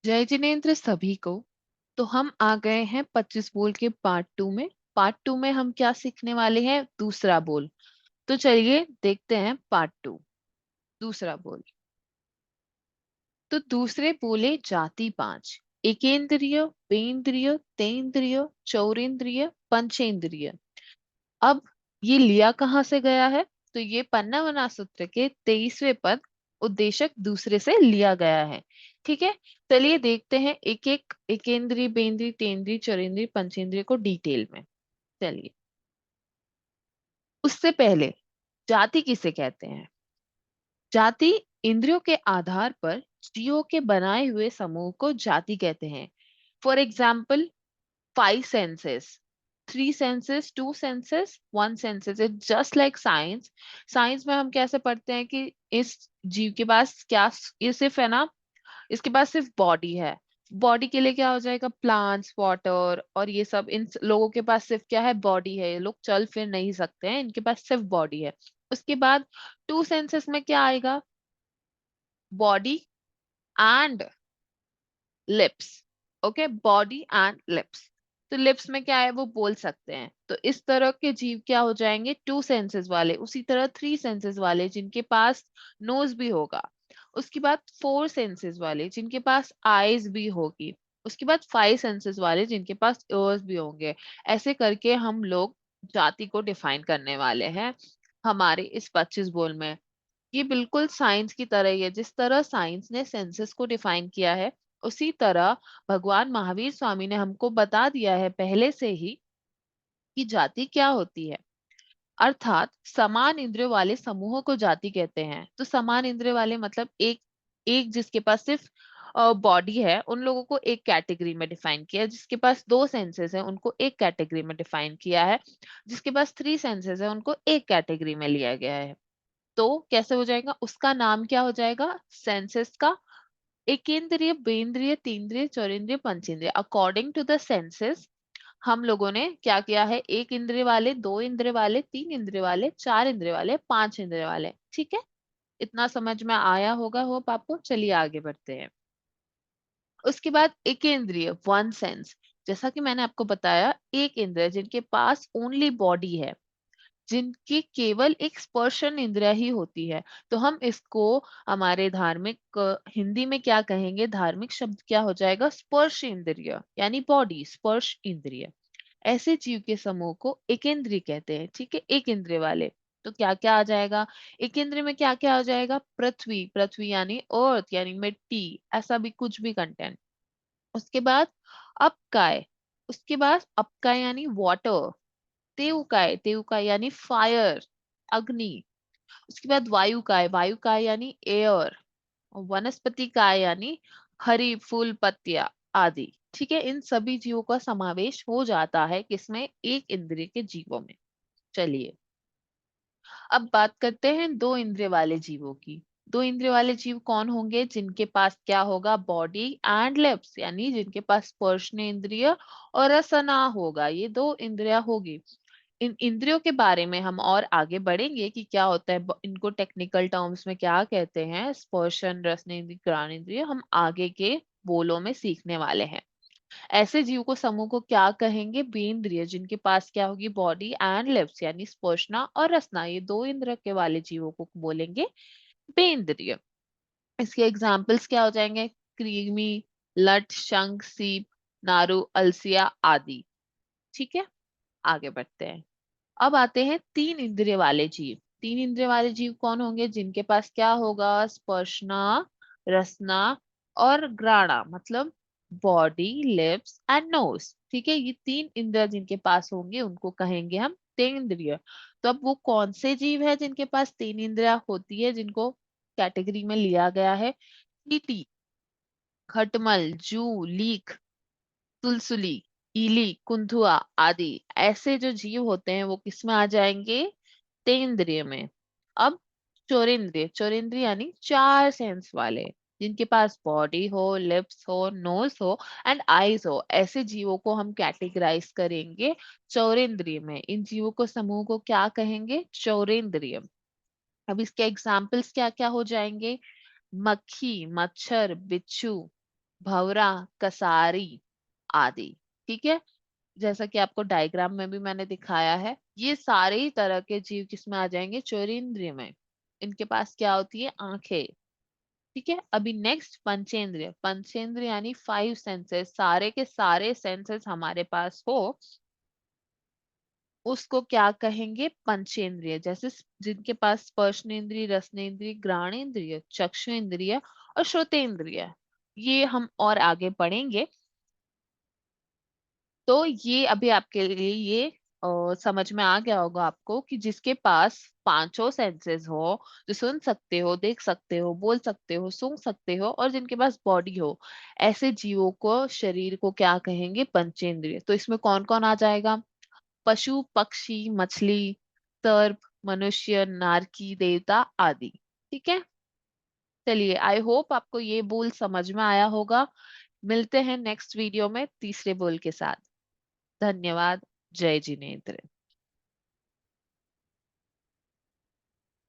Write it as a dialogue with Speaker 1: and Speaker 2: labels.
Speaker 1: जय जिनेन्द्र सभी को। तो हम आ गए हैं 25 बोल के पार्ट 2 में। पार्ट 2 में हम क्या सीखने वाले हैं? दूसरा बोल। तो चलिए देखते हैं पार्ट 2। दूसरा बोल। तो दूसरे बोले जाति 5: एकेंद्रिय, बेंद्रिय, तेंद्रिय, चौरेंद्रिय, पंचेंद्रिय। अब ये लिया कहाँ से गया है? तो ये पन्ना वना सूत्र के 23वें पद उद्देशक दूसरे से लिया गया है। ठीक है, चलिए देखते हैं एक एक एकेंद्रीय, बेंद्रीय, तेंद्रीय, चौरेंद्रीय, पंचेंद्रीय को डिटेल में। चलिए, उससे पहले जाति किसे कहते हैं? जाति इंद्रियों के आधार पर जीवों के बनाए हुए समूह को जाति कहते हैं। For example, 5 senses, 3 senses, 2 senses, 1 senses. It's just like science. Science में हम कैसे पढ़ते हैं कि इस जीव के पास क्या, ये सिर्फ है ना, इसके पास सिर्फ बॉडी है। बॉडी के लिए क्या हो जाएगा? प्लांट्स, वाटर और ये सब। इन लोगों के पास सिर्फ क्या है? बॉडी है। ये लोग चल फिर नहीं सकते हैं, इनके पास सिर्फ बॉडी है। उसके बाद 2 senses में क्या आएगा? Body and lips. Okay, body and lips. तो लिप्स में क्या है? वो बोल सकते हैं। तो इस तरह के जीव क्या हो जाएंगे? 2 senses वाले। उसी तरह 3 senses वाले जिनके पास नोज भी होगा। उसके बाद 4 senses वाले जिनके पास आईज भी होगी। उसके बाद 5 senses वाले जिनके पास ईयर्स भी होंगे। ऐसे करके हम लोग जाति को डिफाइन करने वाले हैं हमारे इस 25 बोल में। ये बिल्कुल साइंस की तरह ही है। जिस तरह साइंस ने सेंसस को डिफाइन किया है, उसी तरह भगवान महावीर स्वामी ने हमको बता दिया है पहले से ही कि जाति क्या होती है। अर्थात समान इंद्रियों वाले समूहों को जाति कहते हैं। तो समान इंद्रियों वाले मतलब एक एक जिसके पास सिर्फ बॉडी है, उन लोगों को एक कैटेगरी में डिफाइन किया है। जिसके पास 2 सेंसेस है, उनको एक कैटेगरी में डिफाइन किया है। जिसके पास 3 सेंसेस है, उनको एक कैटेगरी में लिया गया है। तो कैसे हो जाएगा? उसका नाम क्या हो जाएगा? सेंसेस का एकेंद्रिय, बेंद्रिय, तीन्द्रिय, चौरेंद्रिय, पंचेंद्रिय। अकॉर्डिंग टू द सेंसेस हम लोगों ने क्या किया है? एक इंद्रिय वाले, 2 इंद्रिय वाले, 3 इंद्रिय वाले, 4 इंद्रिय वाले, 5 इंद्रिय वाले। ठीक है, इतना समझ में आया होगा होप आपको। चलिए आगे बढ़ते हैं। उसके बाद एकेंद्रिय, 1 सेंस। जैसा कि मैंने आपको बताया, एक इंद्रिय जिनके पास ओनली बॉडी है, जिनकी केवल एक स्पर्शन इंद्रिय ही होती है। तो हम इसको हमारे धार्मिक हिंदी में क्या कहेंगे? धार्मिक शब्द क्या हो जाएगा? स्पर्श इंद्रिय, यानी बॉडी, स्पर्श इंद्रिय। ऐसे जीव के समूह को एकेंद्रीय कहते हैं। ठीक है, एक इंद्रिय वाले। तो क्या क्या आ जाएगा? एक इंद्रिय में क्या क्या आ जाएगा? पृथ्वी, पृथ्वी यानी अर्थ, यानी मिट्टी, ऐसा भी कुछ भी कंटेंट। उसके बाद अपकाय। उसके बाद अपकाय यानी वाटर। तेउकाय, तेउकाय यानी फायर, अग्नि। उसके बाद वायुकाय, वायुकाय यानी एयर। और वनस्पति काय यानी हरी फूल, पत्तियां आदि। ठीक है, इन सभी जीवों का समावेश हो जाता है किसमें? एक इंद्रिय के जीवों में। चलिए, अब बात करते हैं 2 इंद्रिय वाले जीवों की। 2 इंद्रिय वाले जीव कौन होंगे? जिनके पास क्या होगा? बॉडी एंड लिप्स, यानी जिनके पास स्पर्शने इंद्रिय और रसना होगा। ये 2 इंद्रिया होगी। इन इंद्रियों के बारे में हम और आगे बढ़ेंगे कि क्या होता है, इनको टेक्निकल टर्म्स में क्या कहते हैं, स्पर्शन, रसनेन्द्रिय, घ्राणेन्द्रिय, हम आगे के बोलों में सीखने वाले हैं। ऐसे जीव को समूह को क्या कहेंगे? बेंद्रिय, जिनके पास क्या होगी? बॉडी एंड लिप्स, यानी स्पर्शना और रसना। ये 2 इंद्रिय के वाले जीवों को बोलेंगे बेंद्रिय। इसके एग्जाम्पल्स क्या हो जाएंगे? कृमि, लट, शंख, सीप, नारू, अलसिया आदि। ठीक है, आगे बढ़ते हैं। अब आते हैं 3 इंद्रिय वाले जीव। 3 इंद्रिय वाले जीव कौन होंगे? जिनके पास क्या होगा? स्पर्शना, रसना और ग्राणा, मतलब बॉडी, लिप्स एंड नोज। ठीक है, ये 3 इंद्रिय जिनके पास होंगे उनको कहेंगे हम तेंद्रिय। तो अब वो कौन से जीव है जिनके पास 3 इंद्रिया होती है, जिनको कैटेगरी में लिया गया है? चींटी, खटमल, जू, लीख, सुलसुली, इली, कुंथुआ आदि। ऐसे जो जीव होते हैं वो किसमें आ जाएंगे? तेंद्रिय में। अब चौरेंद्रिय, चौरेंद्रिय यानी 4 सेंस वाले, जिनके पास बॉडी हो, लिप्स हो, नोज हो एंड आईज हो। ऐसे जीवों को हम कैटेगराइज करेंगे चौरेंद्रिय में। इन जीवों को समूह को क्या कहेंगे? चौरेंद्रिय। अब इसके एग्जाम्पल्स क्या क्या हो जाएंगे? मक्खी, मच्छर, बिच्छू, भंवरा, कसारी आदि। ठीक है, जैसा कि आपको डायग्राम में भी मैंने दिखाया है, ये सारे ही तरह के जीव किसमें आ जाएंगे, चौरिंद्रिय में। इनके पास क्या होती है, आंखें। ठीक है, अभी नेक्स्ट पंचेंद्रिय। पंचेंद्रिय यानी 5 सेंसेस, सारे के सारे सेंसेस हमारे पास हो, उसको क्या कहेंगे, पंचेंद्रिय। जैसे जिनके पास स्पर्शनेंद्रिय, रसनेंद्रिय, घ्राणेंद्रिय, चक्षुएंद्रिय और श्रोतेंद्रिय, ये हम और आगे पढ़ेंगे। तो ये अभी आपके लिए ये समझ में आ गया होगा आपको कि जिसके पास पांचों सेंसेस हो, जो सुन सकते हो, देख सकते हो, बोल सकते हो, सूंघ सकते हो और जिनके पास बॉडी हो, ऐसे जीवों को, शरीर को क्या कहेंगे, पंचेंद्रिय। तो इसमें कौन कौन आ जाएगा, पशु, पक्षी, मछली, सर्प, मनुष्य, नारकी, देवता आदि। ठीक है, चलिए, आई होप आपको ये बोल समझ में आया होगा। मिलते हैं नेक्स्ट वीडियो में तीसरे बोल के साथ। धन्यवाद। जय जिनेन्द्र।